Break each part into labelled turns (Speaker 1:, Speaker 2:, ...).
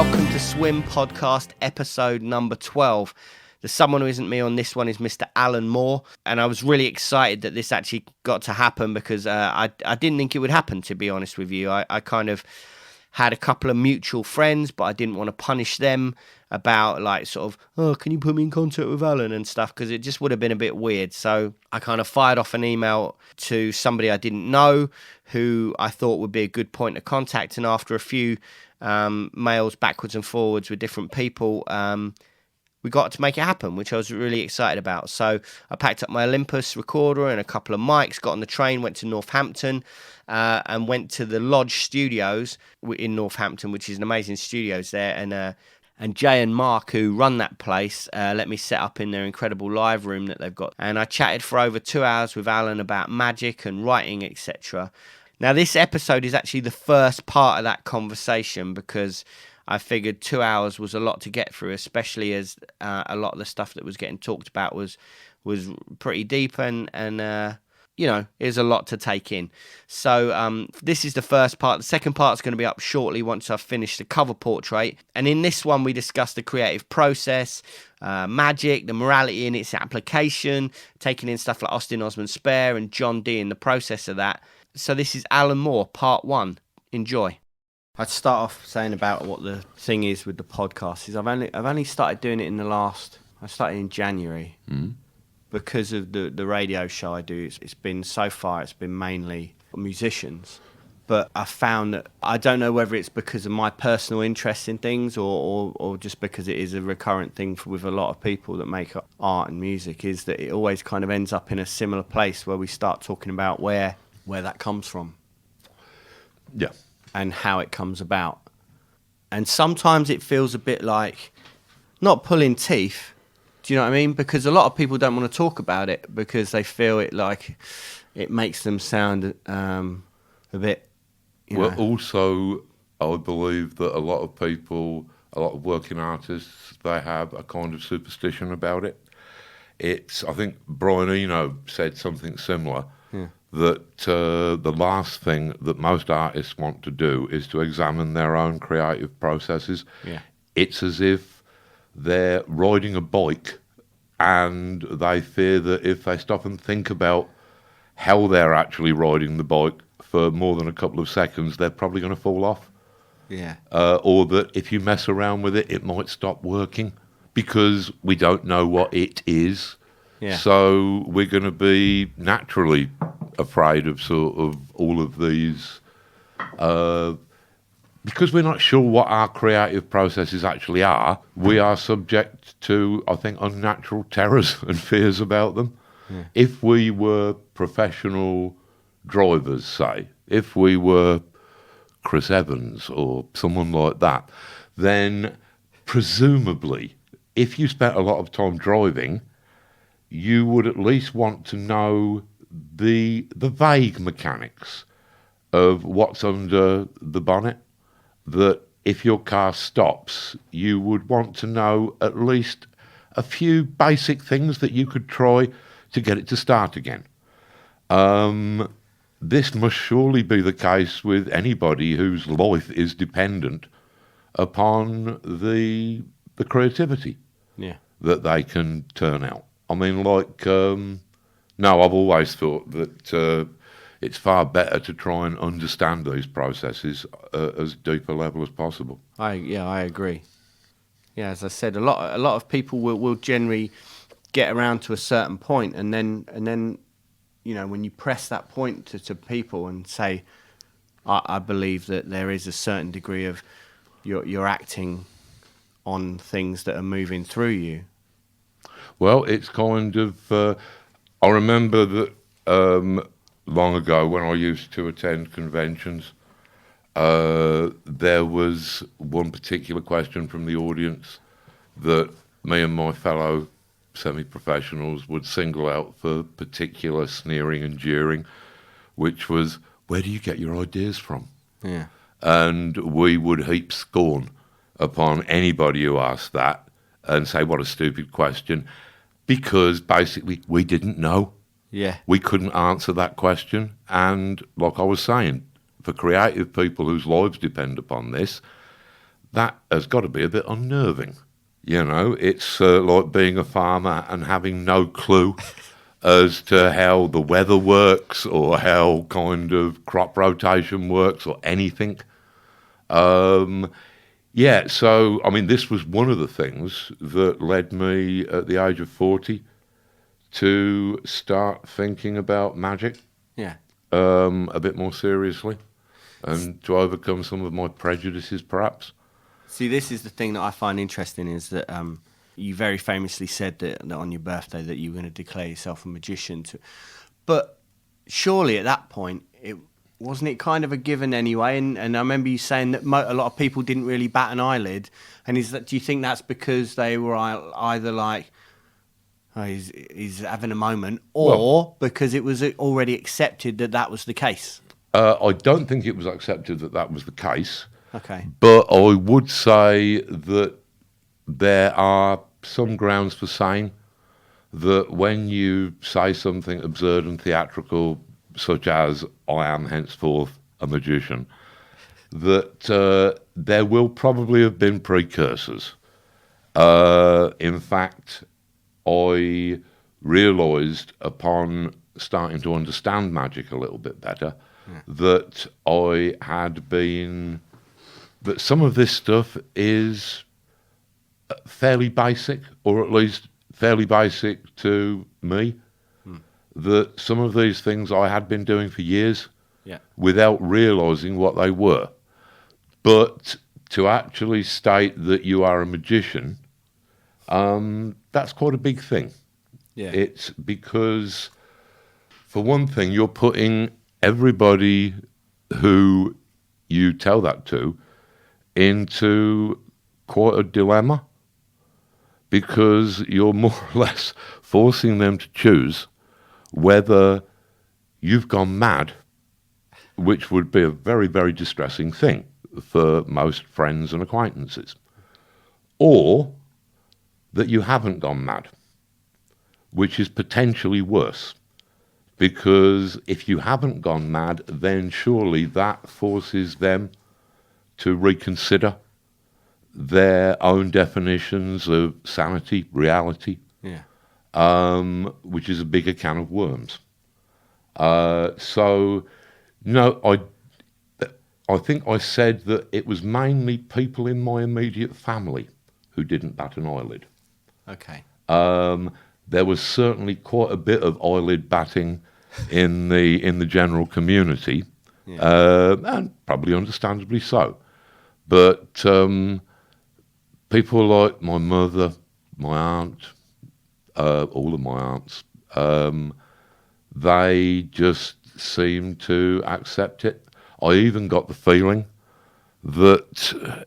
Speaker 1: welcome to Swim Podcast episode number 12. The someone who isn't me on this one is Mr. Alan Moore, and I was really excited that this actually got to happen because I didn't think it would happen, to be honest with you. I kind of had a couple of mutual friends, but I didn't want to punish them about can you put me in contact with Alan and stuff, because it just would have been a bit weird. So I kind of fired off an email to somebody I didn't know who I thought would be a good point of contact, and after a few mails backwards and forwards with different people, we got to make it happen, which I was really excited about. So I packed up my Olympus recorder and a couple of mics, got on the train, went to Northampton, and went to the Lodge Studios in Northampton, which is an amazing studios there. And Jay and Mark, who run that place, let me set up in their incredible live room that they've got. And I chatted for over 2 hours with Alan about magic and writing, etc. Now, this episode is actually the first part of that conversation because I figured 2 hours was a lot to get through, especially as a lot of the stuff that was getting talked about was pretty deep and there's a lot to take in. So this is the first part. The second part is going to be up shortly once I've finished the cover portrait. And in this one, we discuss the creative process, magic, the morality in its application, taking in stuff like Austin Osman Spare and John Dee in the process of that. So this is Alan Moore, part 1. Enjoy. I'd start off saying about what the thing is with the podcast is I've only started doing it I started in January because of the radio show I do. It's been mainly musicians, but I found that I don't know whether it's because of my personal interest in things or just because it is a recurrent thing with a lot of people that make art and music, is that it always kind of ends up in a similar place where we start talking about where that comes from.
Speaker 2: Yeah.
Speaker 1: And how it comes about. And sometimes it feels a bit like not pulling teeth, do you know what I mean? Because a lot of people don't want to talk about it because they feel it like it makes them sound a bit,
Speaker 2: Well, also, I believe that a lot of people, a lot of working artists, they have a kind of superstition about it. I think Brian Eno said something similar. Yeah. That the last thing that most artists want to do is to examine their own creative processes.
Speaker 1: Yeah.
Speaker 2: It's as if they're riding a bike and they fear that if they stop and think about how they're actually riding the bike for more than a couple of seconds, they're probably going to fall off.
Speaker 1: Yeah.
Speaker 2: Or that if you mess around with it, it might stop working because we don't know what it is.
Speaker 1: Yeah.
Speaker 2: So we're going to be naturally afraid of sort of all of these because we're not sure what our creative processes actually are. We are subject to, I think, unnatural terrors and fears about them. Yeah. If we were professional drivers, say, if we were Chris Evans or someone like that, then presumably if you spent a lot of time driving, you would at least want to know the vague mechanics of what's under the bonnet, that if your car stops, you would want to know at least a few basic things that you could try to get it to start again. This must surely be the case with anybody whose life is dependent upon the creativity that they can turn out. I mean, I've always thought that it's far better to try and understand these processes as deep a level as possible.
Speaker 1: I agree. Yeah, as I said, a lot of people will generally get around to a certain point, and then when you press that point to people and say, I believe that there is a certain degree of you're acting on things that are moving through you.
Speaker 2: Well, it's kind of... I remember that long ago when I used to attend conventions, there was one particular question from the audience that me and my fellow semi-professionals would single out for particular sneering and jeering, which was, where do you get your ideas from?
Speaker 1: Yeah.
Speaker 2: And we would heap scorn upon anybody who asked that and say, what a stupid question, because basically we didn't know.
Speaker 1: Yeah.
Speaker 2: We couldn't answer that question. And like I was saying, for creative people whose lives depend upon this, that has got to be a bit unnerving. You know, it's like being a farmer and having no clue as to how the weather works or how kind of crop rotation works or anything. Yeah, so, I mean, this was one of the things that led me at the age of 40 to start thinking about magic
Speaker 1: Yeah.
Speaker 2: a bit more seriously and to overcome some of my prejudices, perhaps.
Speaker 1: See, this is the thing that I find interesting is that you very famously said that on your birthday that you were going to declare yourself a magician. But surely at that point, wasn't it kind of a given anyway? And I remember you saying that a lot of people didn't really bat an eyelid. And do you think that's because they were either like, oh, he's having a moment, or because it was already accepted that was the case?
Speaker 2: I don't think it was accepted that was the case.
Speaker 1: Okay.
Speaker 2: But I would say that there are some grounds for saying that when you say something absurd and theatrical, such as I am henceforth a magician, that there will probably have been precursors. In fact, I realised upon starting to understand magic a little bit better that that some of this stuff is fairly basic, or at least fairly basic to me. That some of these things I had been doing for years without realising what they were. But to actually state that you are a magician, that's quite a big thing.
Speaker 1: Yeah.
Speaker 2: It's because, for one thing, you're putting everybody who you tell that to into quite a dilemma, because you're more or less forcing them to choose whether you've gone mad, which would be a very, very distressing thing for most friends and acquaintances, or that you haven't gone mad, which is potentially worse. Because if you haven't gone mad, then surely that forces them to reconsider their own definitions of sanity, reality, which is a bigger can of worms. So, no, I think I said that it was mainly people in my immediate family who didn't bat an eyelid.
Speaker 1: Okay.
Speaker 2: There was certainly quite a bit of eyelid batting in the general community, and probably understandably so. But people like my mother, my aunt, all of my aunts, they just seemed to accept it. I even got the feeling that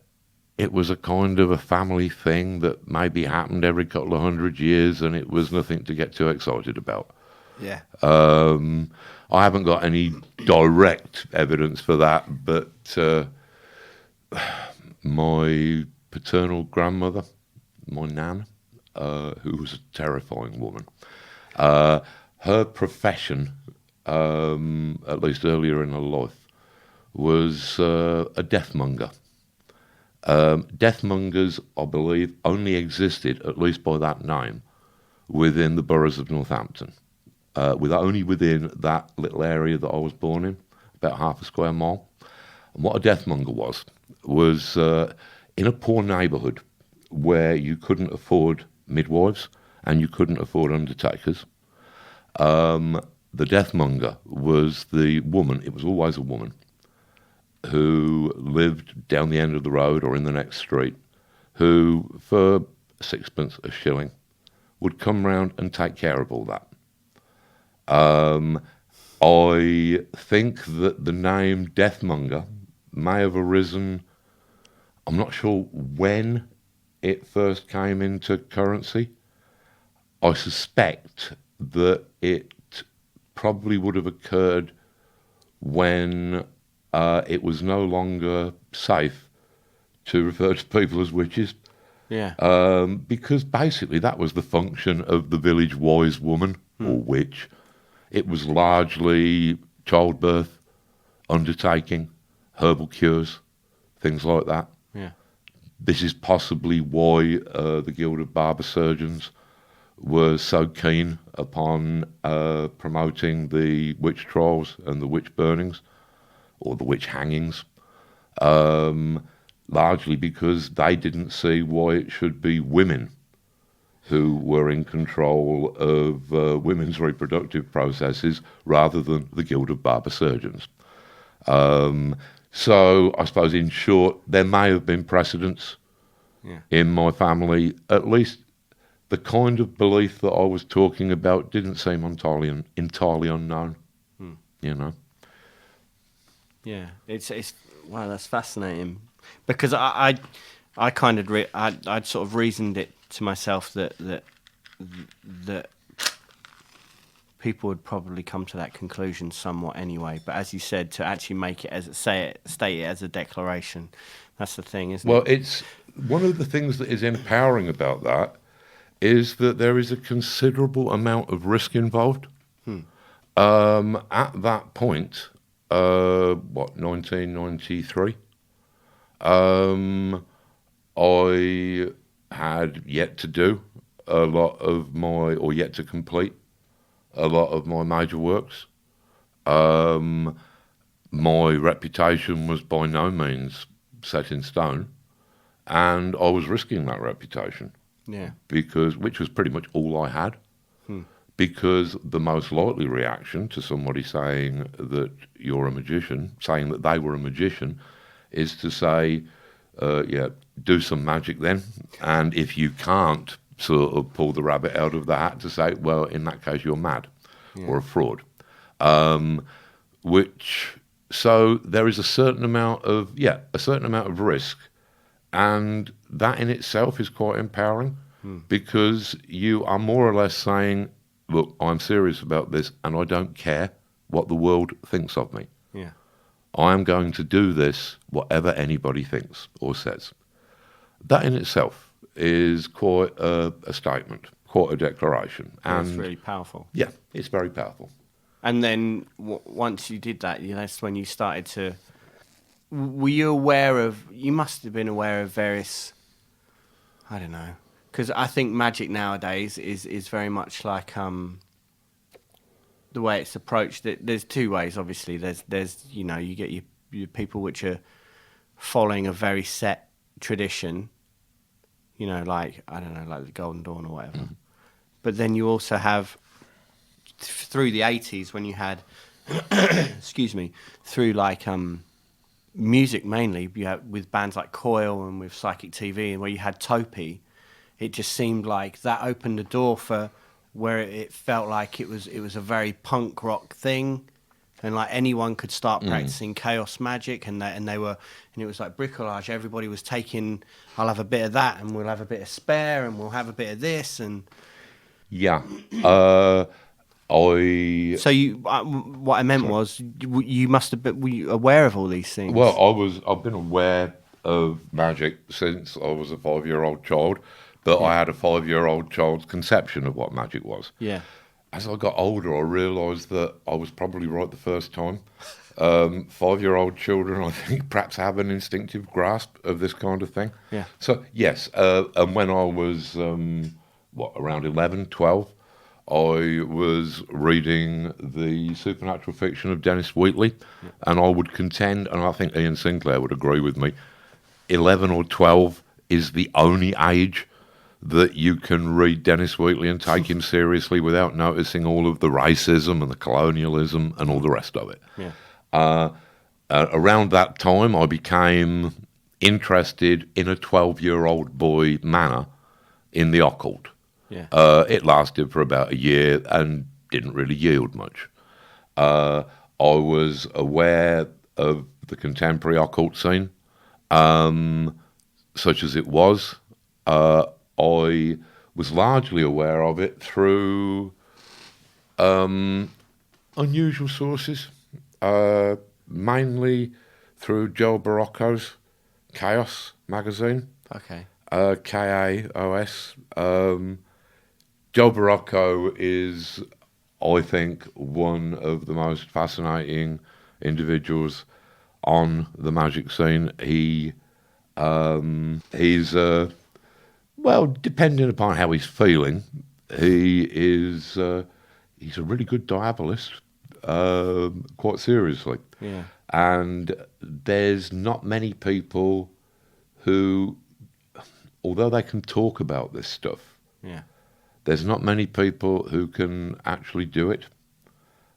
Speaker 2: it was a kind of a family thing that maybe happened every couple of 100 years, and it was nothing to get too excited about.
Speaker 1: Yeah.
Speaker 2: I haven't got any direct evidence for that, but my paternal grandmother, my nan, who was a terrifying woman, her profession, at least earlier in her life, was a deathmonger. Deathmongers, I believe, only existed, at least by that name, within the boroughs of Northampton, only within that little area that I was born in, about half a square mile. And what a deathmonger was in a poor neighbourhood where you couldn't afford midwives and you couldn't afford undertakers. The deathmonger was the woman, it was always a woman, who lived down the end of the road or in the next street, who, for sixpence, a shilling, would come round and take care of all that. I think that the name deathmonger may have arisen, I'm not sure when it first came into currency. I suspect that it probably would have occurred when it was no longer safe to refer to people as witches.
Speaker 1: Yeah.
Speaker 2: Because basically that was the function of the village wise woman or witch. It was largely childbirth, undertaking, herbal cures, things like that.
Speaker 1: Yeah.
Speaker 2: this is possibly why the Guild of Barber Surgeons were so keen upon promoting the witch trials and the witch burnings, or the witch hangings, largely because they didn't see why it should be women who were in control of women's reproductive processes rather than the Guild of Barber Surgeons. So I suppose, in short, there may have been precedents in my family. At least the kind of belief that I was talking about didn't seem entirely unknown, you know.
Speaker 1: Yeah, it's wow, that's fascinating, because I kind of I'd sort of reasoned it to myself that people would probably come to that conclusion somewhat anyway. But as you said, to actually make it state it as a declaration, that's the thing, isn't it?
Speaker 2: Well, it's one of the things that is empowering about that is that there is a considerable amount of risk involved. At that point, 1993, I had yet to do yet to complete a lot of my major works. My reputation was by no means set in stone, and I was risking that reputation.
Speaker 1: Yeah.
Speaker 2: Which was pretty much all I had. Because the most likely reaction to somebody saying that you're a magician, saying that they were a magician, is to say, do some magic then. And if you can't sort of pull the rabbit out of the hat, to say, well, in that case, you're mad or a fraud. So there is a certain amount of risk. And that in itself is quite empowering, because you are more or less saying, look, I'm serious about this and I don't care what the world thinks of me.
Speaker 1: Yeah.
Speaker 2: I am going to do this whatever anybody thinks or says. That in itself is quite a statement, quite a declaration. And
Speaker 1: it's really powerful.
Speaker 2: Yeah, it's very powerful.
Speaker 1: And then once you did that, that's when you started to... Were you aware of... You must have been aware of various... I don't know. Because I think magic nowadays is very much like the way it's approached. There's two ways, obviously. There's you get your people which are following a very set tradition, like, I don't know, like the Golden Dawn or whatever. But then you also have, through the 80s, when you had, excuse me, through like music mainly, you had, with bands like Coil and with Psychic TV, and where you had Topi, it just seemed like that opened the door for where it felt like it was a very punk rock thing, and like anyone could start practicing chaos magic, and it was like bricolage. Everybody was taking, I'll have a bit of that, and we'll have a bit of spare, and we'll have a bit of this, and
Speaker 2: yeah.
Speaker 1: So you, what I meant was, you must have been, were you aware of all these things?
Speaker 2: Well, I've been aware of magic since I was a 5-year-old child, but I had a 5-year-old child's conception of what magic was.
Speaker 1: Yeah.
Speaker 2: As I got older, I realised that I was probably right the first time. 5-year-old children, I think, perhaps have an instinctive grasp of this kind of thing.
Speaker 1: Yeah.
Speaker 2: So, yes, and when I was, around 11, 12, I was reading the supernatural fiction of Dennis Wheatley, and I would contend, and I think Ian Sinclair would agree with me, 11 or 12 is the only age that you can read Dennis Wheatley and take him seriously without noticing all of the racism and the colonialism and all the rest of it.
Speaker 1: Yeah.
Speaker 2: Around that time, I became interested in a 12-year-old boy manner in the occult.
Speaker 1: Yeah.
Speaker 2: It lasted for about a year and didn't really yield much. I was aware of the contemporary occult scene, such as it was. I was largely aware of it through unusual sources, mainly through Joe Barocco's Chaos magazine.
Speaker 1: Okay.
Speaker 2: KAOS. Joe Barocco is, I think, one of the most fascinating individuals on the magic scene. He He's, well, depending upon how he's feeling, he's a really good diabolist, quite seriously.
Speaker 1: Yeah.
Speaker 2: And there's not many people who, although they can talk about this stuff,
Speaker 1: Yeah.
Speaker 2: there's not many people who can actually do it.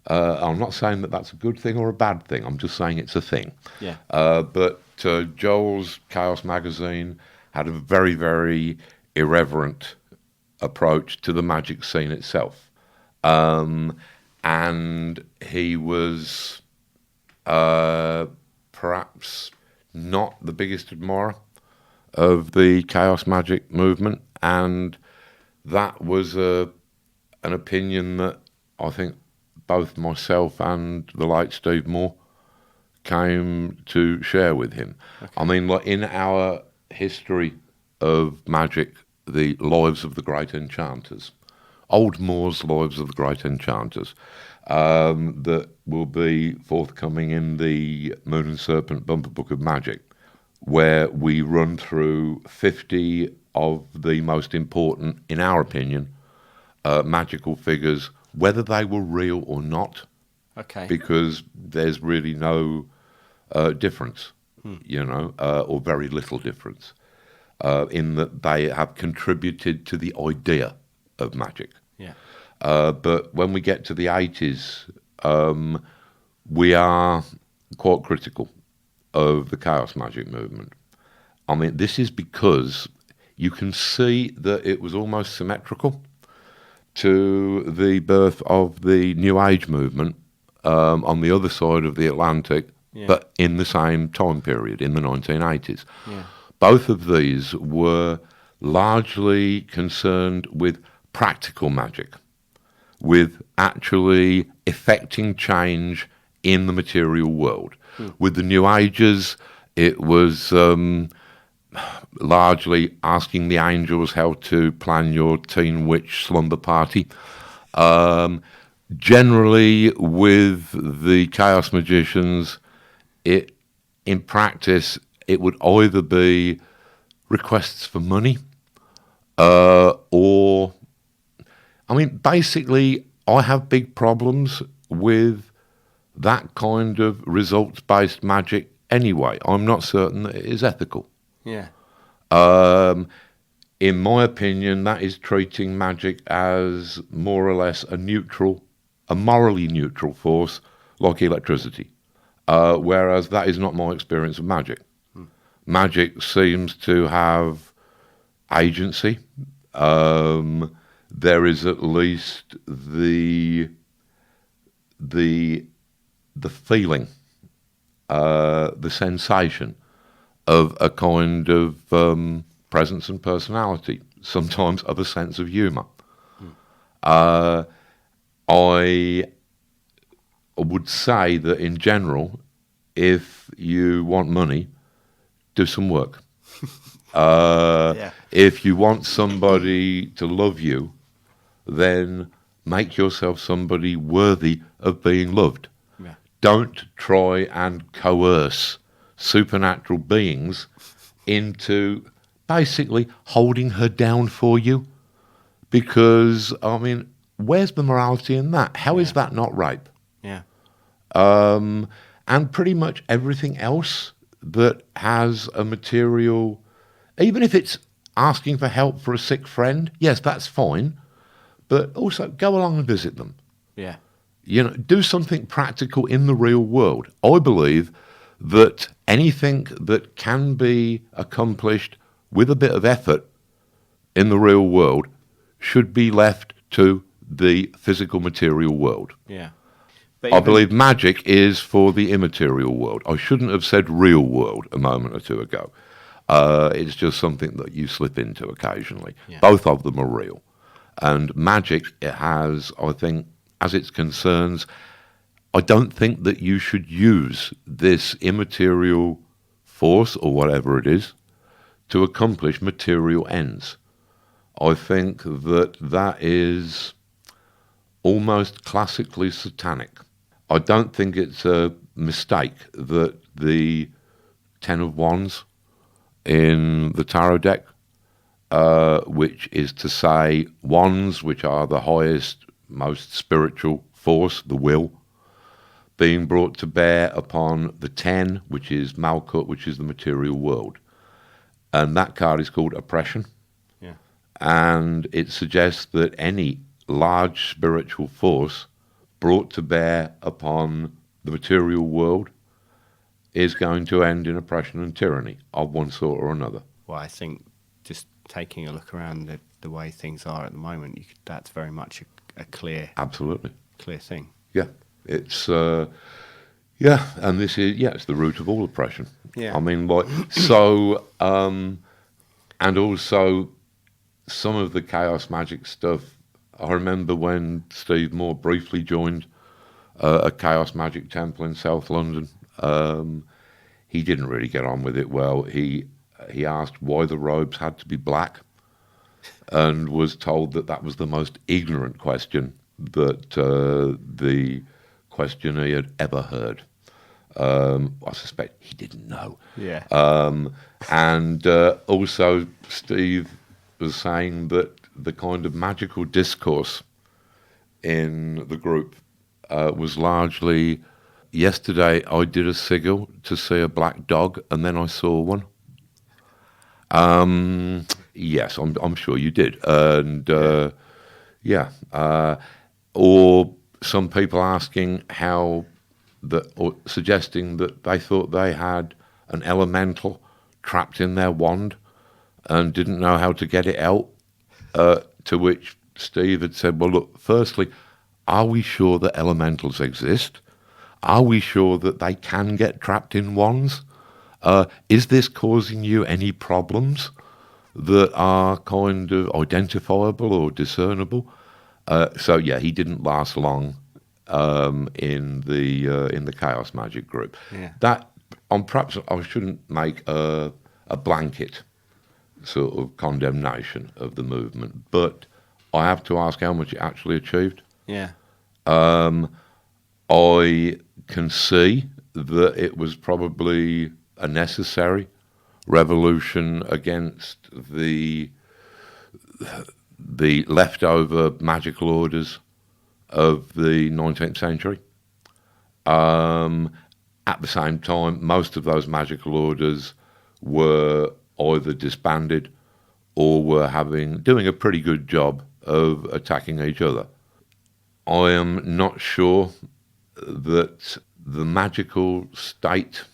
Speaker 2: I'm not saying that that's a good thing or a bad thing. I'm just saying it's a thing.
Speaker 1: Yeah.
Speaker 2: But Joel's Chaos magazine had a very, very irreverent approach to the magic scene itself. And he was perhaps not the biggest admirer of the Chaos magic movement. And that was an opinion that I think both myself and the late Steve Moore came to share with him. Okay. I mean, like in our history of magic, the Lives of the Great Enchanters, Old Moore's Lives of the Great Enchanters, that will be forthcoming in the Moon and Serpent Bumper Book of Magic, where we run through 50 of the most important, in our opinion, magical figures, whether they were real or not.
Speaker 1: Okay.
Speaker 2: Because there's really no difference, or very little difference, in that they have contributed to the idea of magic.
Speaker 1: Yeah.
Speaker 2: But when we get to the 80s, we are quite critical of the Chaos magic movement. I mean, this is because you can see that it was almost symmetrical to the birth of the New Age movement on the other side of the Atlantic, but in the same time period, in the 1980s.
Speaker 1: Yeah.
Speaker 2: Both of these were largely concerned with practical magic, with actually effecting change in the material world. With the New Ages, it was largely asking the angels how to plan your teen witch slumber party. Generally, with the Chaos magicians, in practice, it would either be requests for money or, I mean, basically, I have big problems with that kind of results-based magic anyway. I'm not certain that it is ethical.
Speaker 1: Yeah.
Speaker 2: In my opinion, that is treating magic as more or less a morally neutral force like electricity. Whereas that is not my experience of magic. Magic seems to have agency. There is at least the feeling, the sensation of a kind of presence and personality, sometimes of a sense of humour. I would say that in general, if you want money, do some work. If you want somebody to love you, then make yourself somebody worthy of being loved. Yeah. Don't try and coerce supernatural beings into basically holding her down for you. Because, I mean, where's the morality in that? How is that not rape?
Speaker 1: Yeah.
Speaker 2: And pretty much everything else that has a material, even if it's asking for help for a sick friend, yes, that's fine. But also go along and visit them.
Speaker 1: Yeah.
Speaker 2: Do something practical in the real world. I believe that anything that can be accomplished with a bit of effort in the real world should be left to the physical material world.
Speaker 1: Yeah.
Speaker 2: I believe magic is for the immaterial world. I shouldn't have said real world a moment or two ago. It's just something that you slip into occasionally. Yeah. Both of them are real. And magic, it has, I think, as it concerns, I don't think that you should use this immaterial force, or whatever it is, to accomplish material ends. I think that that is almost classically satanic. I don't think it's a mistake that the Ten of Wands in the tarot deck, which is to say wands, which are the highest, most spiritual force, the will, being brought to bear upon the 10, which is Malkut, which is the material world. And that card is called Oppression.
Speaker 1: Yeah.
Speaker 2: And it suggests that any large spiritual force brought to bear upon the material world is going to end in oppression and tyranny of one sort or another.
Speaker 1: Well, I think just taking a look around the way things are at the moment, that's very much a clear,
Speaker 2: Absolutely.
Speaker 1: clear thing.
Speaker 2: Yeah. It's, and this is, it's the root of all oppression.
Speaker 1: Yeah.
Speaker 2: I mean, like, so, and also some of the chaos magic stuff. I remember when Steve Moore briefly joined a chaos magic temple in South London. He didn't really get on with it well. He asked why the robes had to be black, and was told that was the most ignorant question that the questionee had ever heard. I suspect he didn't know.
Speaker 1: Yeah.
Speaker 2: And also Steve was saying that the kind of magical discourse in the group was largely, yesterday I did a sigil to see a black dog and then I saw one. Yes, I'm sure you did. And or some people asking or suggesting that they thought they had an elemental trapped in their wand and didn't know how to get it out, to which Steve had said, well, look, firstly, are we sure that elementals exist? Are we sure that they can get trapped in wands? Is this causing you any problems that are kind of identifiable or discernible? So he didn't last long in the chaos magic group.
Speaker 1: Yeah.
Speaker 2: That perhaps I shouldn't make a blanket sort of condemnation of the movement, but I have to ask how much it actually achieved.
Speaker 1: Yeah.
Speaker 2: I can see that it was probably a necessary revolution against the leftover magical orders of the 19th century. At the same time, most of those magical orders were either disbanded or were doing a pretty good job of attacking each other. I am not sure that the magical state,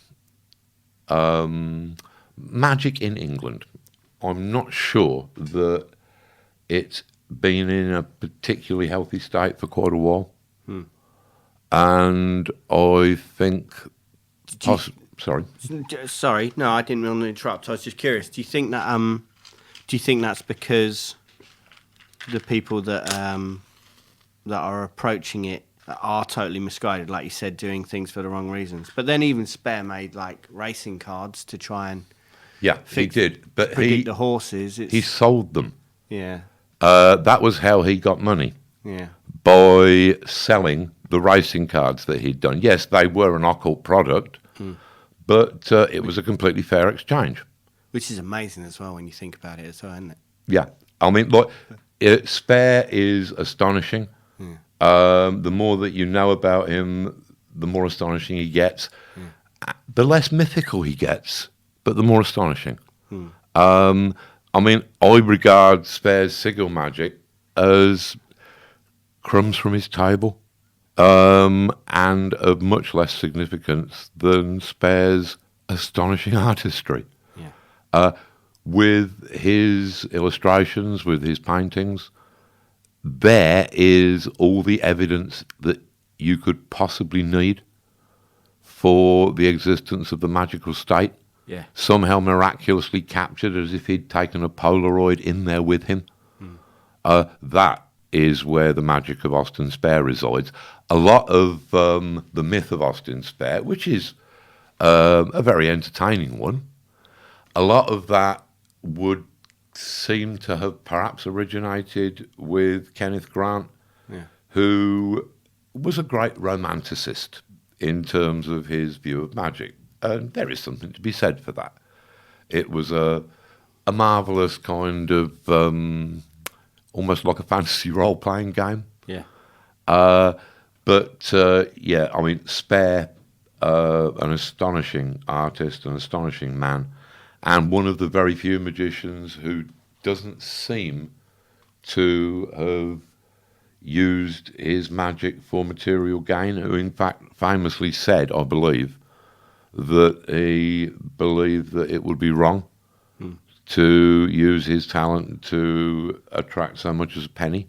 Speaker 2: magic in England, I'm not sure that it's been in a particularly healthy state for quite a while. And I think...
Speaker 1: Sorry, no, I didn't want to interrupt. I was just curious. Do you think that's because the people that are approaching it are totally misguided, like you said, doing things for the wrong reasons? But then even Spare made like racing cards to try and
Speaker 2: he did, but
Speaker 1: predict the horses.
Speaker 2: He sold them.
Speaker 1: Yeah.
Speaker 2: That was how he got money.
Speaker 1: Yeah.
Speaker 2: By selling the racing cards that he'd done. Yes, they were an occult product, but it was a completely fair exchange.
Speaker 1: Which is amazing as well when you think about it as well, isn't it?
Speaker 2: Yeah. I mean, look, Spare is astonishing. The more that you know about him, the more astonishing he gets. The less mythical he gets, but the more astonishing. I mean, I regard Spare's sigil magic as crumbs from his table, and of much less significance than Spare's astonishing artistry.
Speaker 1: Yeah.
Speaker 2: With his illustrations, with his paintings, there is all the evidence that you could possibly need for the existence of the magical state.
Speaker 1: Yeah.
Speaker 2: Somehow miraculously captured as if he'd taken a Polaroid in there with him. That is where the magic of Austin Spare resides. A lot of the myth of Austin Spare, which is a very entertaining one, a lot of that would seem to have perhaps originated with Kenneth Grant, who was a great romanticist in terms of his view of magic. And there is something to be said for that. It was a marvellous kind of almost like a fantasy role-playing game.
Speaker 1: Yeah.
Speaker 2: Yeah, I mean, Spare, an astonishing artist, an astonishing man, and one of the very few magicians who doesn't seem to have used his magic for material gain, who in fact famously said, I believe, that he believed that it would be wrong to use his talent to attract so much as a penny.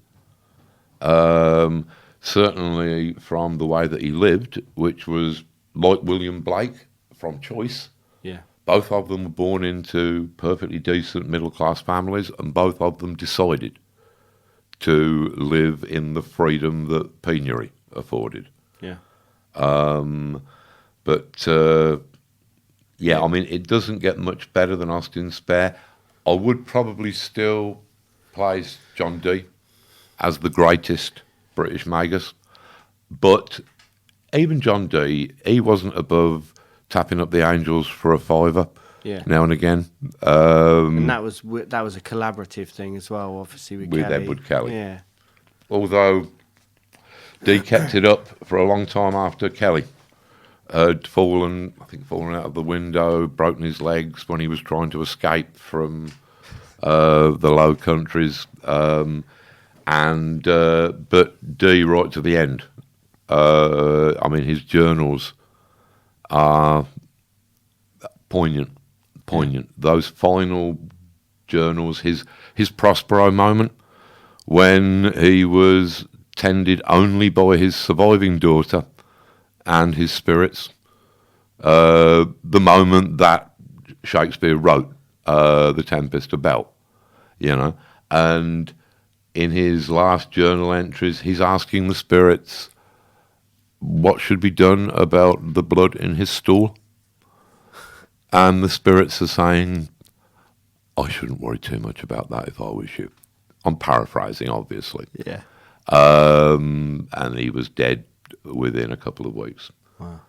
Speaker 2: Certainly from the way that he lived, which was like William Blake, from choice.
Speaker 1: Yeah.
Speaker 2: Both of them were born into perfectly decent middle-class families, and both of them decided to live in the freedom that penury afforded.
Speaker 1: Yeah.
Speaker 2: Yeah, I mean, it doesn't get much better than Austin Spare. I would probably still place John Dee as the greatest British magus, but even John Dee, he wasn't above tapping up the angels for a fiver now and again.
Speaker 1: And that was a collaborative thing as well, obviously, with Kelly.
Speaker 2: Edward Kelly.
Speaker 1: Yeah.
Speaker 2: Although Dee kept it up for a long time after Kelly had fallen out of the window, broken his legs when he was trying to escape from the Low Countries. But Dee, right to the end, I mean, his journals are poignant. Those final journals, his Prospero moment, when he was tended only by his surviving daughter and his spirits, the moment that Shakespeare wrote The Tempest about, and in his last journal entries, he's asking the spirits what should be done about the blood in his stool. And the spirits are saying, I shouldn't worry too much about that if I was you. I'm paraphrasing, obviously.
Speaker 1: Yeah.
Speaker 2: And he was dead within a couple of weeks.
Speaker 1: Wow.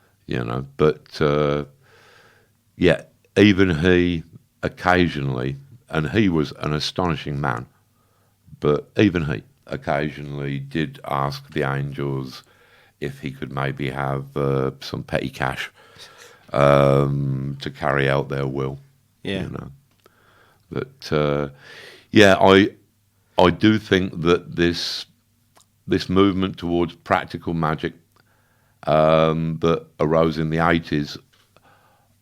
Speaker 2: But even he occasionally, and he was an astonishing man, but even he occasionally did ask the angels if he could maybe have some petty cash to carry out their will.
Speaker 1: Yeah.
Speaker 2: But I do think that this movement towards practical magic that arose in the 80s,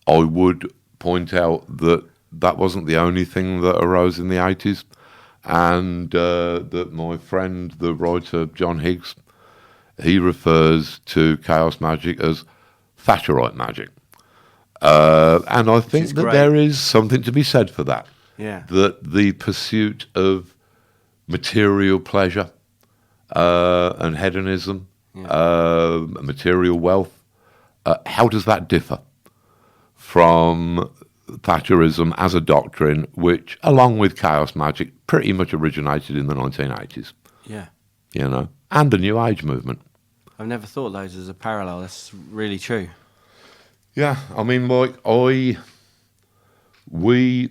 Speaker 2: I would point out that wasn't the only thing that arose in the 80s, and that my friend, the writer John Higgs, he refers to chaos magic as Thatcherite magic. And I think that there is something to be said for that.
Speaker 1: Yeah.
Speaker 2: That the pursuit of material pleasure and hedonism, material wealth, how does that differ from Thatcherism as a doctrine, which, along with chaos magic, pretty much originated in the 1980s?
Speaker 1: Yeah.
Speaker 2: And the New Age movement.
Speaker 1: I've never thought of those as a parallel. That's really true.
Speaker 2: Yeah, I mean, we,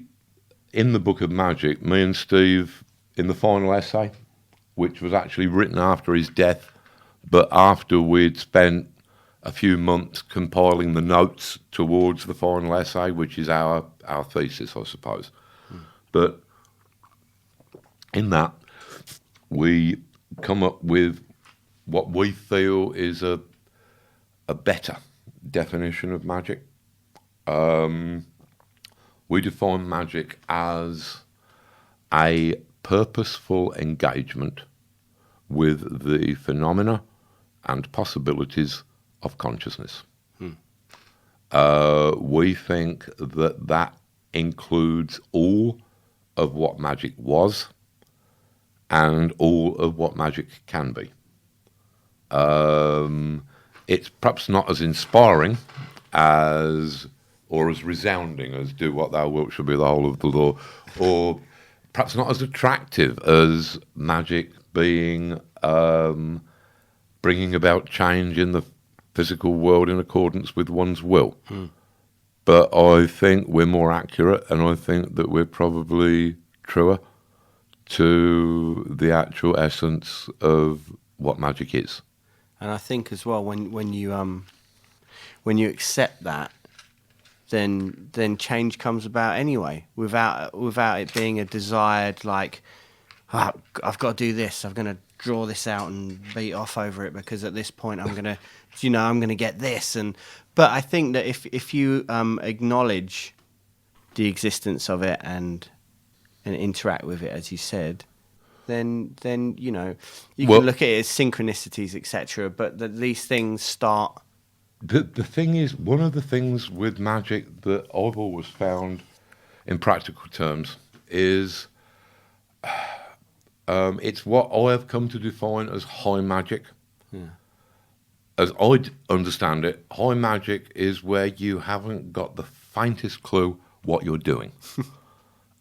Speaker 2: in the Book of Magic, me and Steve, in the final essay, which was actually written after his death, but after we'd spent a few months compiling the notes towards the final essay, which is our thesis, I suppose. But in that, we come up with what we feel is a better definition of magic. We define magic as a purposeful engagement with the phenomena and possibilities of consciousness. We think that includes all of what magic was and all of what magic can be. It's perhaps not as inspiring or as resounding as do what thou wilt shall be the whole of the law, or perhaps not as attractive as magic being bringing about change in the physical world in accordance with one's will. But I think we're more accurate, and I think that we're probably truer to the actual essence of what magic is.
Speaker 1: And I think as well, when you accept that, then change comes about anyway, without it being a desired, like, "Ah, I've got to do this. I'm going to draw this out and beat off over it because at this point I'm going to, I'm going to get this." But I think that if you acknowledge the existence of it and interact with it, as you said, then you can look at it as synchronicities, etc. But that these things start.
Speaker 2: The thing is, one of the things with magic that I've always found in practical terms is it's what I have come to define as high magic.
Speaker 1: Yeah.
Speaker 2: As I understand it, high magic is where you haven't got the faintest clue what you're doing.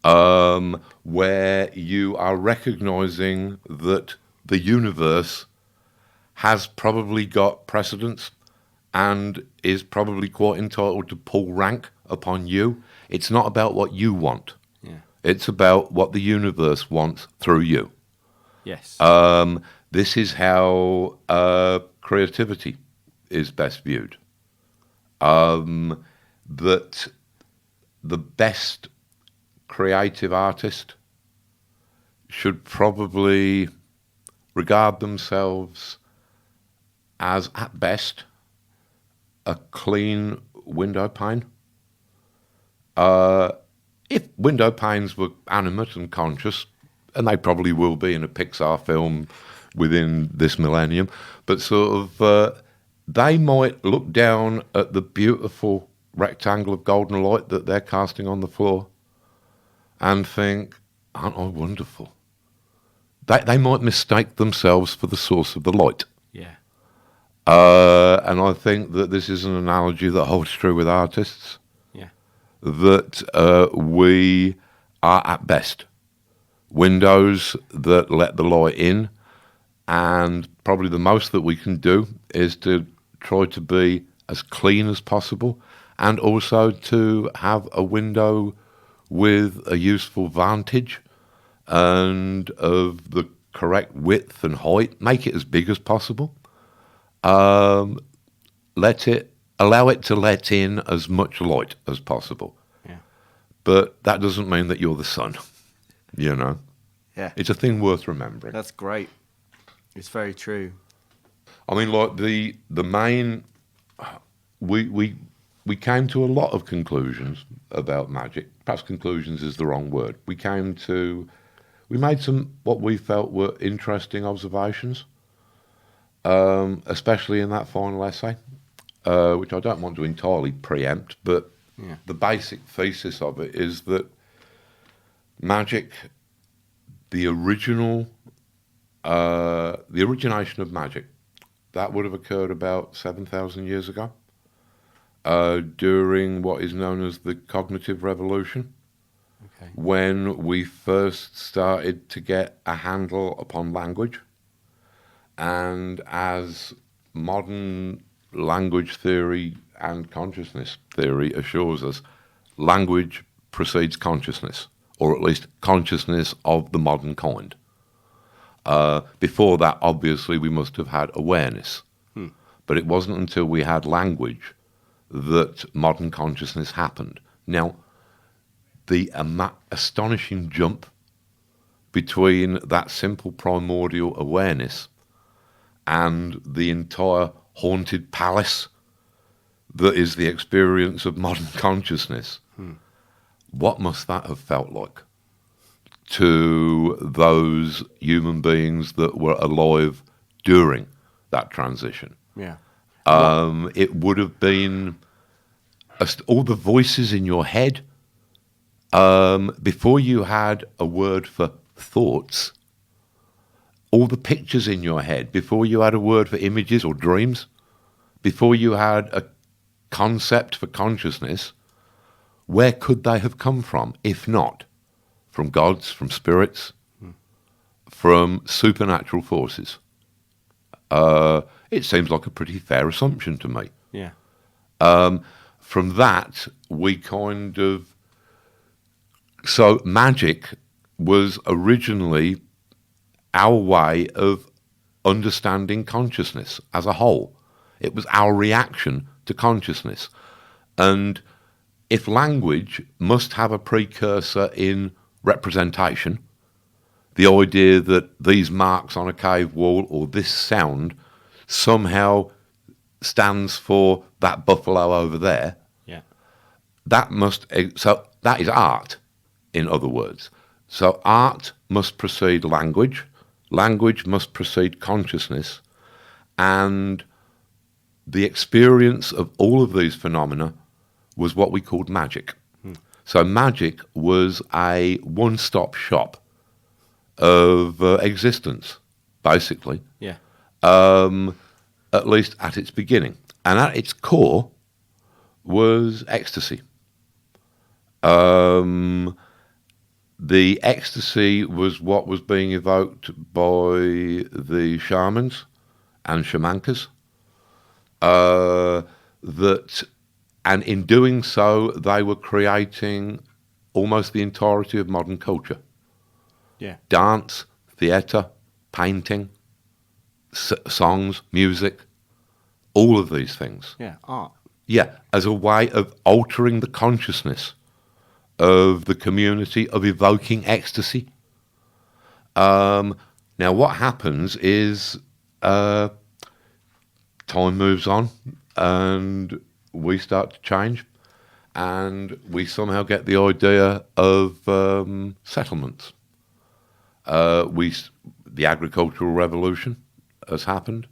Speaker 2: Where you are recognizing that the universe has probably got precedence and is probably quite entitled to pull rank upon you. It's not about what you want.
Speaker 1: Yeah.
Speaker 2: It's about what the universe wants through you.
Speaker 1: Yes.
Speaker 2: This is how creativity is best viewed. That the best creative artist should probably regard themselves as, at best, a clean window pane. If window panes were animate and conscious, and they probably will be in a Pixar film within this millennium, but sort of they might look down at the beautiful rectangle of golden light that they're casting on the floor and think, aren't I wonderful? They might mistake themselves for the source of the light.
Speaker 1: Yeah.
Speaker 2: And I think that this is an analogy that holds true with artists.
Speaker 1: Yeah.
Speaker 2: That we are at best windows that let the light in, and probably the most that we can do is to try to be as clean as possible, and also to have a window with a useful vantage and of the correct width and height. Make it as big as possible. Allow it to let in as much light as possible.
Speaker 1: Yeah.
Speaker 2: But that doesn't mean that you're the sun.
Speaker 1: Yeah.
Speaker 2: It's a thing worth remembering.
Speaker 1: That's great. It's very true.
Speaker 2: I mean, like the main, we came to a lot of conclusions about magic. Perhaps conclusions is the wrong word. We made some what we felt were interesting observations, especially in that final essay, which I don't want to entirely preempt, but the basic thesis of it is that magic, the origination of magic, that would have occurred about 7,000 years ago, during what is known as the cognitive revolution, when we first started to get a handle upon language. And as modern language theory and consciousness theory assures us, language precedes consciousness, or at least consciousness of the modern kind. Before that, obviously, we must have had awareness. But it wasn't until we had language that modern consciousness happened. Now, the astonishing jump between that simple primordial awareness and the entire haunted palace that is the experience of modern consciousness, what must that have felt like to those human beings that were alive during that transition?
Speaker 1: Yeah.
Speaker 2: It would have been all the voices in your head. Before you had a word for thoughts, all the pictures in your head, before you had a word for images or dreams, before you had a concept for consciousness, where could they have come from, if not from gods, from spirits, from supernatural forces? It seems like a pretty fair assumption to me.
Speaker 1: Yeah.
Speaker 2: from that, we kind of... So magic was originally our way of understanding consciousness as a whole. It was our reaction to consciousness. And if language must have a precursor in representation, the idea that these marks on a cave wall or this sound somehow stands for that buffalo over there, so that is art, in other words. So art must precede language, language must precede consciousness, and the experience of all of these phenomena was what we called magic. So magic was a one-stop shop of existence, basically, at least at its beginning. And at its core was ecstasy. The ecstasy was what was being evoked by the shamans and shamankas. And in doing so, they were creating almost the entirety of modern culture. Dance, theatre, painting, songs, music, all of these things.
Speaker 1: Art.
Speaker 2: As a way of altering the consciousness of the community, of evoking ecstasy. Now, what happens is time moves on and we start to change, and we somehow get the idea of settlements. The agricultural revolution has happened,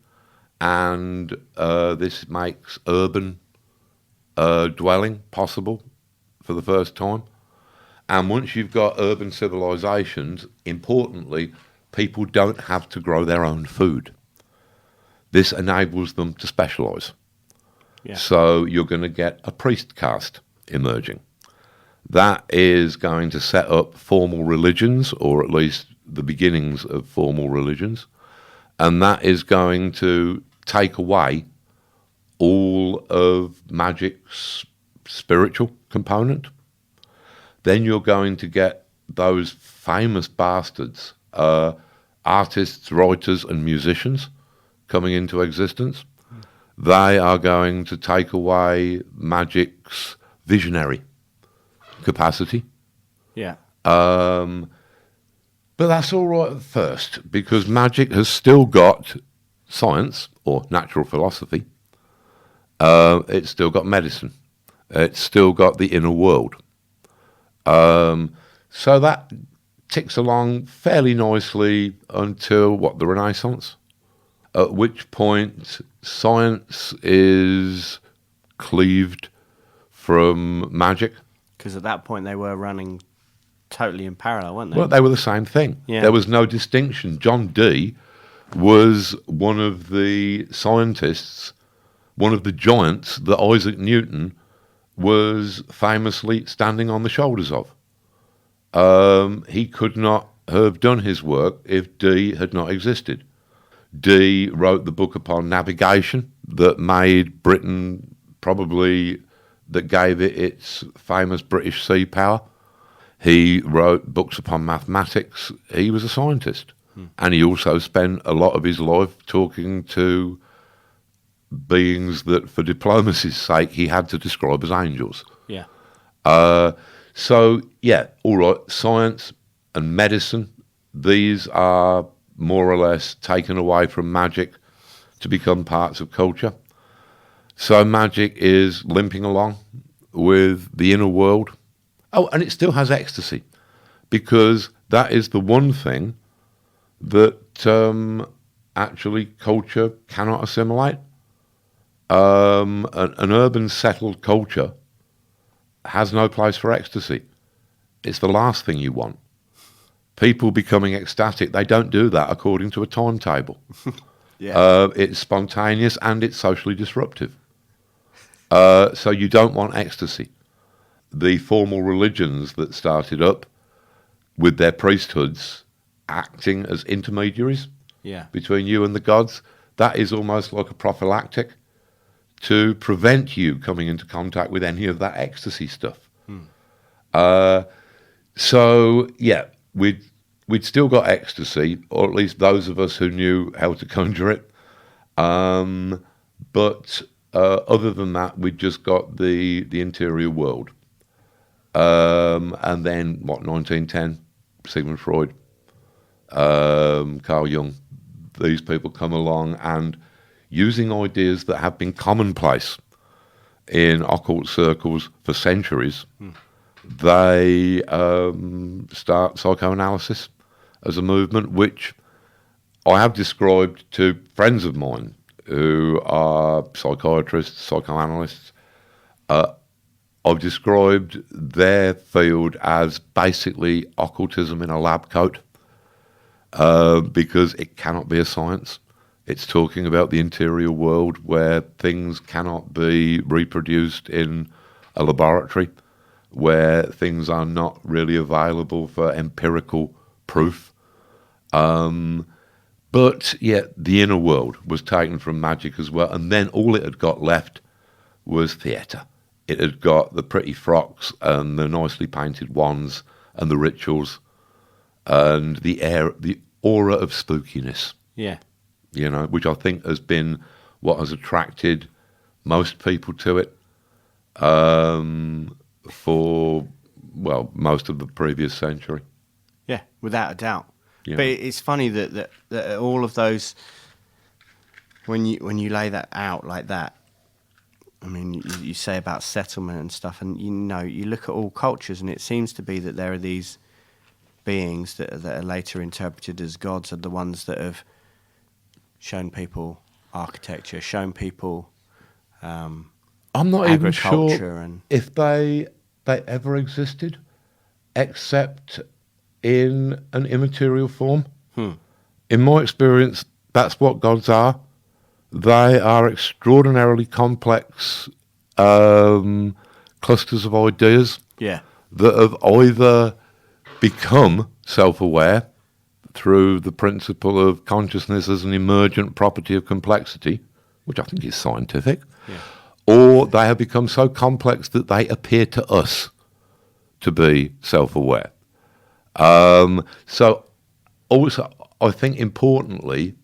Speaker 2: and this makes urban dwelling possible for the first time. And once you've got urban civilizations, importantly, people don't have to grow their own food. This enables them to specialise. So you're going to get a priest caste emerging. That is going to set up formal religions, or at least the beginnings of formal religions, and that is going to take away all of magic's spiritual component. Then you're going to get those famous bastards, artists, writers, and musicians coming into existence. They are going to take away magic's visionary capacity. But that's all right at first, because magic has still got science, or natural philosophy. It's still got medicine. It's still got the inner world. So that ticks along fairly nicely until, the Renaissance? At which point science is cleaved from magic.
Speaker 1: Because at that point they were running totally in parallel, weren't they?
Speaker 2: Well, they were the same thing. There was no distinction. John Dee was one of the scientists, one of the giants that Isaac Newton was famously standing on the shoulders of. He could not have done his work if Dee had not existed. Dee wrote the book upon navigation that made Britain that gave it its famous British sea power. He wrote books upon mathematics. He was a scientist. And he also spent a lot of his life talking to beings that, for diplomacy's sake, he had to describe as angels. So, all right, science and medicine, these are more or less taken away from magic to become parts of culture. So magic is limping along with the inner world. Oh, and it still has ecstasy, because that is the one thing that actually culture cannot assimilate. An urban settled culture has no place for ecstasy. It's the last thing you want. People becoming ecstatic, they don't do that according to a timetable. It's spontaneous and it's socially disruptive. So you don't want ecstasy. The formal religions that started up with their priesthoods acting as intermediaries between you and the gods, that is almost like a prophylactic to prevent you coming into contact with any of that ecstasy stuff. So yeah, we'd still got ecstasy, or at least those of us who knew how to conjure it. But other than that, we'd just got the interior world. And then, 1910, Sigmund Freud, Carl Jung, these people come along and using ideas that have been commonplace in occult circles for centuries, they start psychoanalysis as a movement, which I have described to friends of mine who are psychiatrists, psychoanalysts. I've described their field as basically occultism in a lab coat, because it cannot be a science. It's talking about the interior world where things cannot be reproduced in a laboratory, where things are not really available for empirical proof. But yet the inner world was taken from magic as well, and then all it had got left was theatre. It had got the pretty frocks and the nicely painted wands and the rituals and the aura of spookiness.
Speaker 1: Yeah.
Speaker 2: You know, which I think has been what has attracted most people to it for, well, most of the previous century.
Speaker 1: Yeah, without a doubt.
Speaker 2: Yeah.
Speaker 1: But it's funny that all of those, when you lay that out like that, I mean, you say about settlement and stuff, and you look at all cultures, and it seems to be that there are these beings that are later interpreted as gods, are the ones that have shown people architecture, shown people
Speaker 2: I'm not even sure
Speaker 1: and
Speaker 2: if they ever existed, except in an immaterial form. In my experience, that's what gods are. They are extraordinarily complex clusters of ideas that have either become self-aware through the principle of consciousness as an emergent property of complexity, which I think is scientific, or they have become so complex that they appear to us to be self-aware. So also, I think importantly,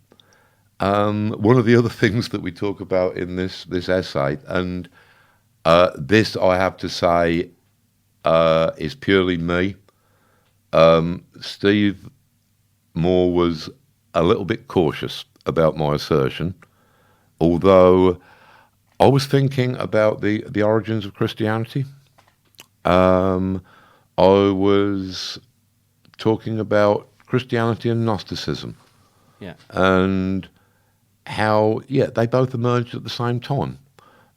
Speaker 2: one of the other things that we talk about in this essay, and this I have to say is purely me. Steve Moore was a little bit cautious about my assertion, although I was thinking about the origins of Christianity. I was talking about Christianity and Gnosticism.
Speaker 1: Yeah.
Speaker 2: And how, they both emerged at the same time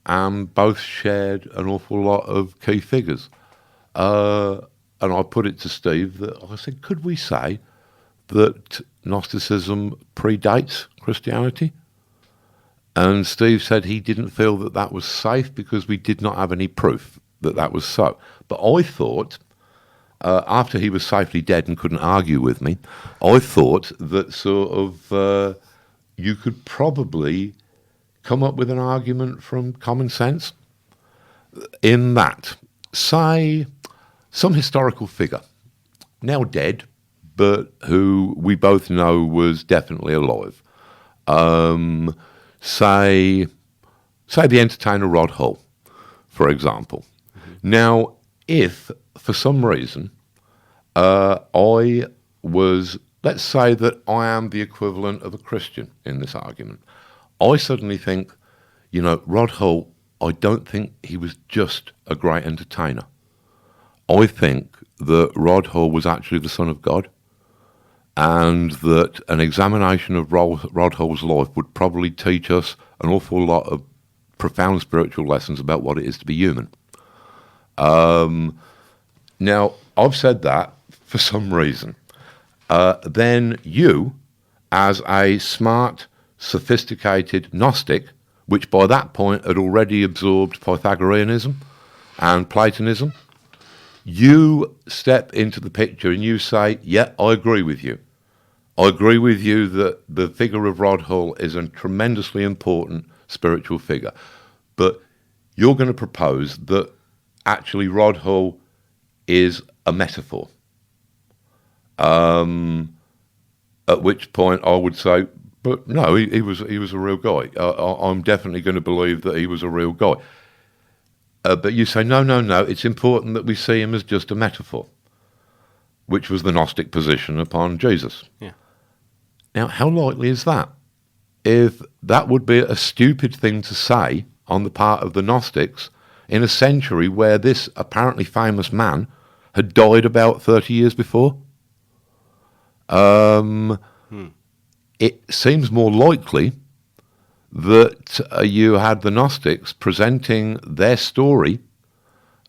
Speaker 2: and both shared an awful lot of key figures. And I put it to Steve that I said, could we say that Gnosticism predates Christianity? And Steve said he didn't feel that was safe because we did not have any proof that was so. But I thought, after he was safely dead and couldn't argue with me, I thought that sort of you could probably come up with an argument from common sense in that, say, some historical figure, now dead, but who we both know was definitely alive. Say the entertainer Rod Hull, for example. Now, if for some reason I was, let's say that I am the equivalent of a Christian in this argument, I suddenly think, Rod Hull, I don't think he was just a great entertainer. I think that Rod Hull was actually the Son of God, and that an examination of Rod Hull's life would probably teach us an awful lot of profound spiritual lessons about what it is to be human. Now, I've said that for some reason. Then you, as a smart, sophisticated Gnostic, which by that point had already absorbed Pythagoreanism and Platonism, you step into the picture and you say, I agree with you. I agree with you that the figure of Rod Hull is a tremendously important spiritual figure. But you're going to propose that actually Rod Hull is a metaphor. At which point I would say, but no, he was a real guy. I'm definitely going to believe that he was a real guy. But you say, no, it's important that we see him as just a metaphor, which was the Gnostic position upon Jesus.
Speaker 1: Yeah.
Speaker 2: Now, how likely is that? If that would be a stupid thing to say on the part of the Gnostics in a century where this apparently famous man had died about 30 years before? It seems more likely that you had the Gnostics presenting their story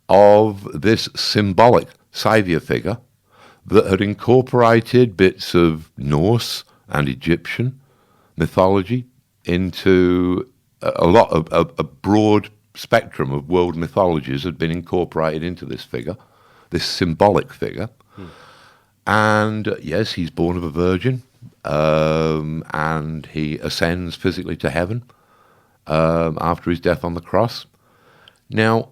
Speaker 2: of this symbolic saviour figure that had incorporated bits of Norse and Egyptian mythology into a lot of a broad spectrum of world mythologies had been incorporated into this figure, this symbolic figure. And yes, he's born of a virgin, and he ascends physically to heaven after his death on the cross. Now,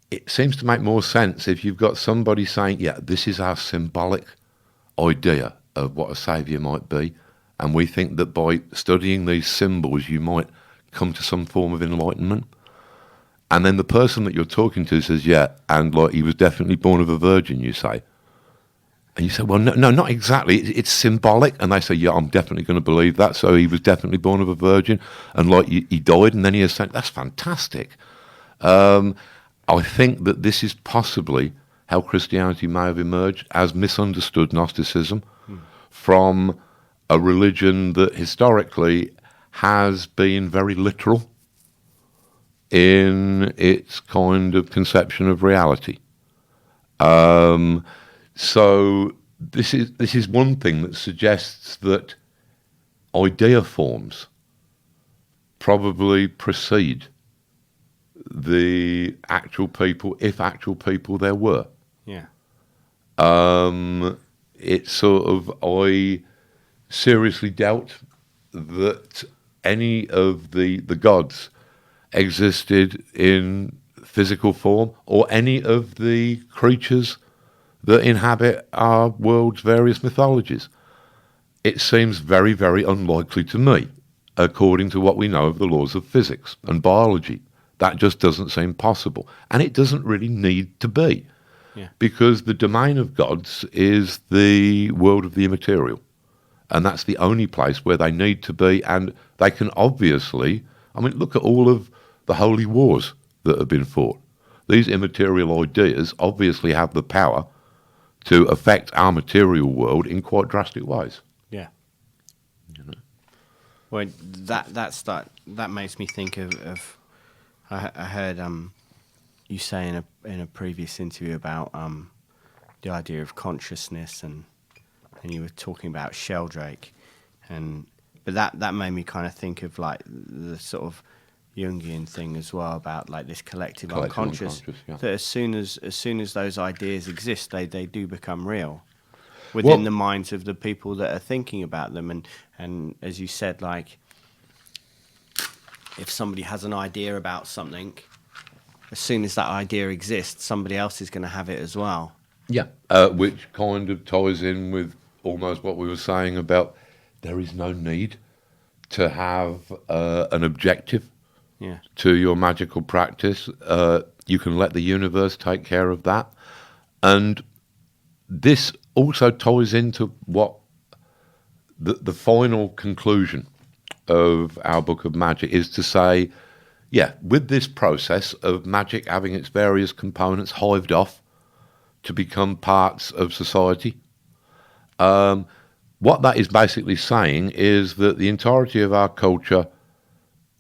Speaker 2: it seems to make more sense if you've got somebody saying, yeah, this is our symbolic idea of what a saviour might be, and we think that by studying these symbols you might come to some form of enlightenment. And then the person that you're talking to says, yeah, and like he was definitely born of a virgin, you say. And you say, well, no, not exactly. It's symbolic. And they say, yeah, I'm definitely going to believe that. So he was definitely born of a virgin, and like he died, and then he ascended. That's fantastic. I think that this is possibly how Christianity may have emerged as misunderstood Gnosticism from a religion that historically has been very literal in its kind of conception of reality. So this is one thing that suggests that idea forms probably precede the actual people, if actual people there were.
Speaker 1: Yeah.
Speaker 2: It's sort of, I seriously doubt that any of the gods existed in physical form, or any of the creatures that inhabit our world's various mythologies. It seems very, very unlikely to me, according to what we know of the laws of physics and biology. That just doesn't seem possible. And it doesn't really need to be.
Speaker 1: Yeah.
Speaker 2: Because the domain of gods is the world of the immaterial. And that's the only place where they need to be. And they can obviously, I mean, look at all of the holy wars that have been fought. These immaterial ideas obviously have the power to affect our material world in quite drastic ways.
Speaker 1: Yeah. You know? Well, that makes me think of I heard you say in a previous interview about the idea of consciousness, and you were talking about Sheldrake, but that made me kind of think of like the sort of Jungian thing as well, about like this collective unconscious.
Speaker 2: Yeah.
Speaker 1: That as soon as those ideas exist, they do become real within the minds of the people that are thinking about them, and as you said, like if somebody has an idea about something, as soon as that idea exists, somebody else is going to have it as well.
Speaker 2: Yeah, which kind of ties in with almost what we were saying about there is no need to have an objective to your magical practice. You can let the universe take care of that. And this also ties into what the final conclusion of our book of magic is, to say, yeah, with this process of magic having its various components hived off to become parts of society, what that is basically saying is that the entirety of our culture,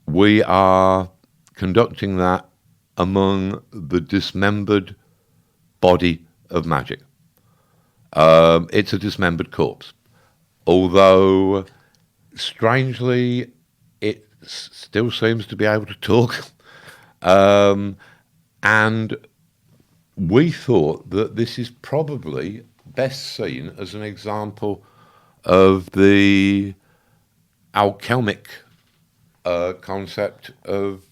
Speaker 2: we are conducting that among the dismembered body of magic. It's a dismembered corpse. Although, strangely, it still seems to be able to talk. And we thought that this is probably best seen as an example of the alchemic concept of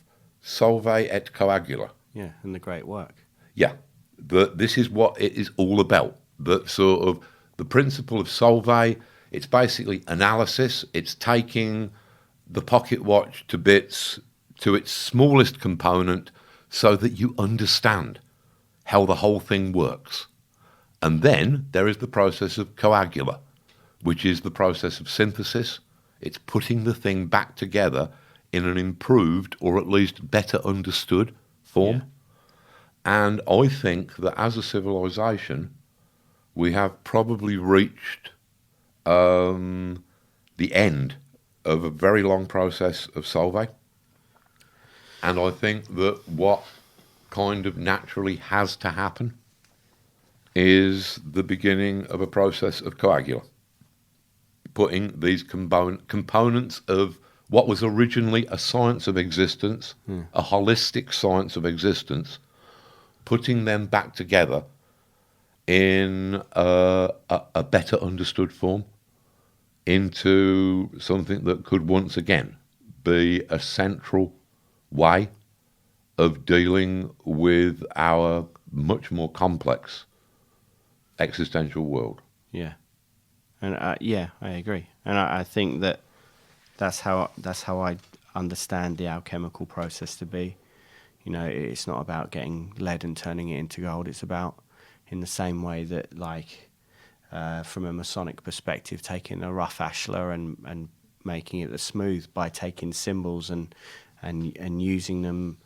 Speaker 2: Solvay et coagula.
Speaker 1: Yeah, and the great work.
Speaker 2: Yeah, this is what it is all about. That sort of the principle of Solvay. It's basically analysis. It's taking the pocket watch to bits, to its smallest component, so that you understand how the whole thing works. And then there is the process of coagula, which is the process of synthesis. It's putting the thing back together in an improved or at least better understood form. Yeah. And I think that as a civilization, we have probably reached the end of a very long process of Solvay. And I think that what kind of naturally has to happen is the beginning of a process of coagula, putting these components of what was originally a science of existence, a holistic science of existence, putting them back together in a better understood form into something that could once again be a central way of dealing with our much more complex existential world.
Speaker 1: Yeah, and I agree, and I think that that's how I understand the alchemical process to be. You know, it's not about getting lead and turning it into gold. It's about, in the same way that, like, from a Masonic perspective, taking a rough ashlar and making it smooth by taking symbols and using them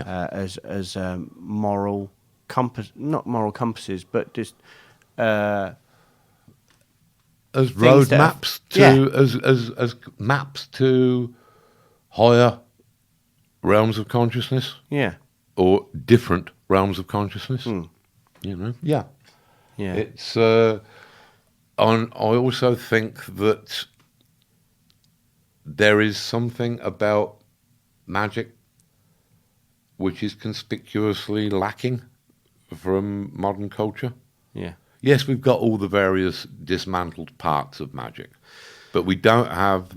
Speaker 1: as moral compass, not moral compasses, but just
Speaker 2: as roadmaps as maps to higher realms of consciousness.
Speaker 1: Yeah.
Speaker 2: Or different realms of consciousness. You know. Yeah.
Speaker 1: Yeah.
Speaker 2: It's I also think that there is something about magic which is conspicuously lacking from modern culture.
Speaker 1: Yeah.
Speaker 2: Yes, we've got all the various dismantled parts of magic, but we don't have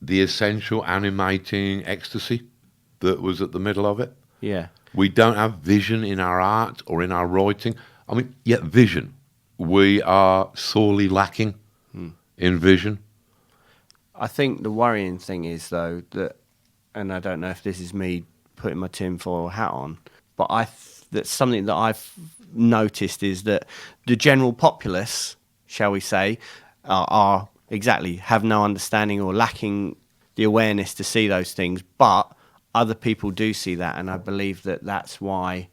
Speaker 2: the essential animating ecstasy that was at the middle of it.
Speaker 1: Yeah.
Speaker 2: We don't have vision in our art or in our writing. I mean, vision. We are sorely lacking in vision.
Speaker 1: I think the worrying thing is, though, that, and I don't know if this is me putting my tinfoil hat on, but that's something that I've noticed is that the general populace, shall we say, have no understanding or lacking the awareness to see those things, but other people do see that, and I believe that that's why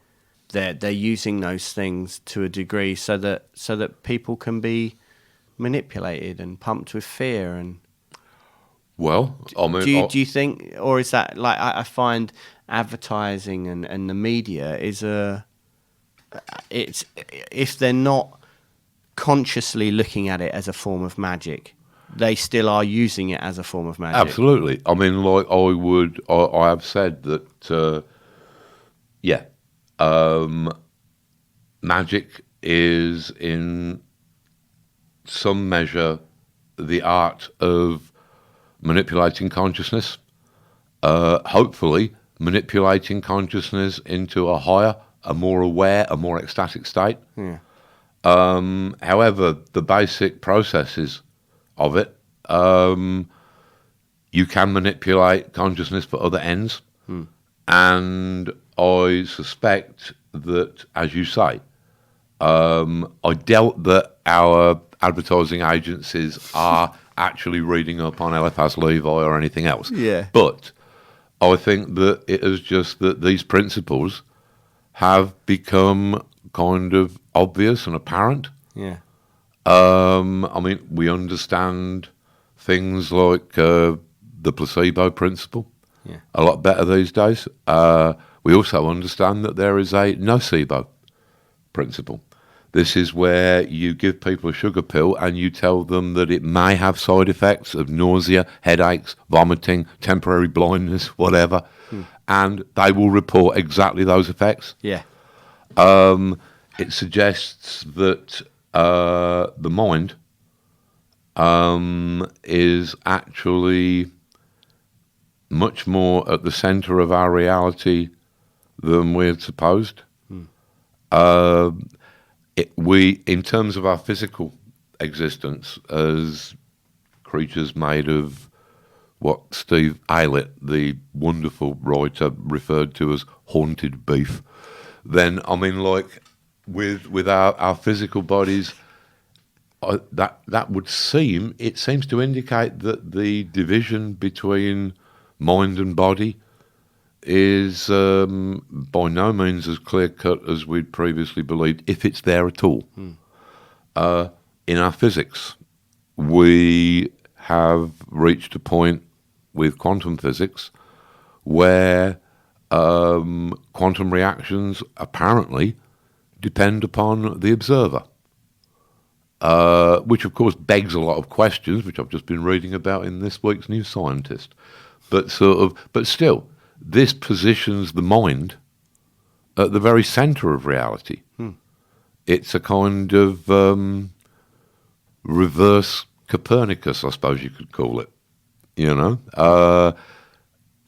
Speaker 1: they're using those things to a degree, so that people can be manipulated and pumped with fear. And
Speaker 2: well, I mean,
Speaker 1: do you think, or is that, like, I find advertising and the media is it's, if they're not consciously looking at it as a form of magic, they still are using it as a form of magic.
Speaker 2: Absolutely. I mean, like, I have said that, magic is in some measure the art of manipulating consciousness, hopefully manipulating consciousness into a higher, a more aware, a more ecstatic state.
Speaker 1: Yeah.
Speaker 2: However, the basic processes of it, you can manipulate consciousness for other ends. And I suspect that, as you say, I doubt that our advertising agencies are actually reading up on Eliphas Levi or anything else.
Speaker 1: Yeah.
Speaker 2: But I think that it is just that these principles have become kind of obvious and apparent.
Speaker 1: Yeah.
Speaker 2: I mean, we understand things like the placebo principle a lot better these days. We also understand that there is a nocebo principle. This is where you give people a sugar pill and you tell them that it may have side effects of nausea, headaches, vomiting, temporary blindness, whatever, and they will report exactly those effects.
Speaker 1: Yeah.
Speaker 2: It suggests that the mind is actually much more at the centre of our reality than we had supposed. We, in terms of our physical existence as creatures made of what Steve Aylett, the wonderful writer, referred to as haunted beef, then, I mean, like, with our physical bodies, that would seem, it seems to indicate that the division between mind and body is by no means as clear-cut as we'd previously believed, if it's there at all. In our physics, we have reached a point with quantum physics where quantum reactions apparently depend upon the observer, which of course begs a lot of questions, which I've just been reading about in this week's New Scientist. But still, this positions the mind at the very centre of reality. It's a kind of reverse Copernicus, I suppose you could call it, you know?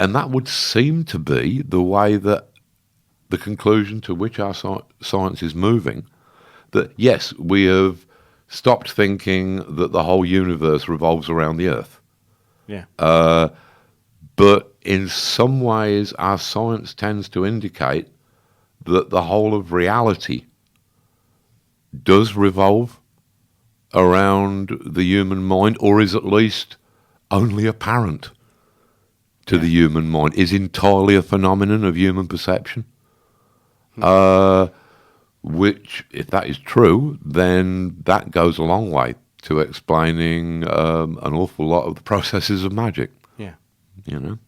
Speaker 2: And that would seem to be the way that the conclusion to which our science is moving, that yes, we have stopped thinking that the whole universe revolves around the Earth.
Speaker 1: Yeah.
Speaker 2: But in some ways, our science tends to indicate that the whole of reality does revolve around the human mind, or is at least only apparent to the human mind, is entirely a phenomenon of human perception. Which, if that is true, then that goes a long way to explaining an awful lot of the processes of magic.
Speaker 1: Yeah.
Speaker 2: You know?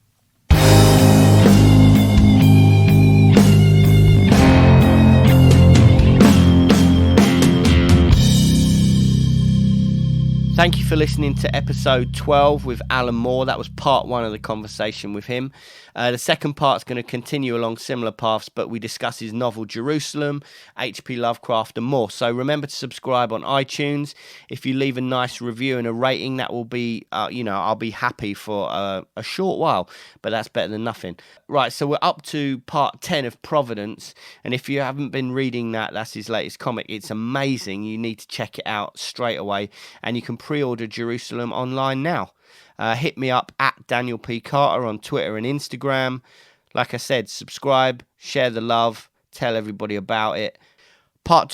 Speaker 1: Thank you for listening to episode 12 with Alan Moore. That was part one of the conversation with him. The second part's going to continue along similar paths, but we discuss his novel Jerusalem, H.P. Lovecraft and more. So remember to subscribe on iTunes. If you leave a nice review and a rating, that will be, I'll be happy for a short while, but that's better than nothing. Right, so we're up to part 10 of Providence, and if you haven't been reading that, that's his latest comic. It's amazing. You need to check it out straight away, and you can pre-order Jerusalem online now. Hit me up at Daniel P. Carter on Twitter and Instagram. Like I said, subscribe, share the love, tell everybody about it. Part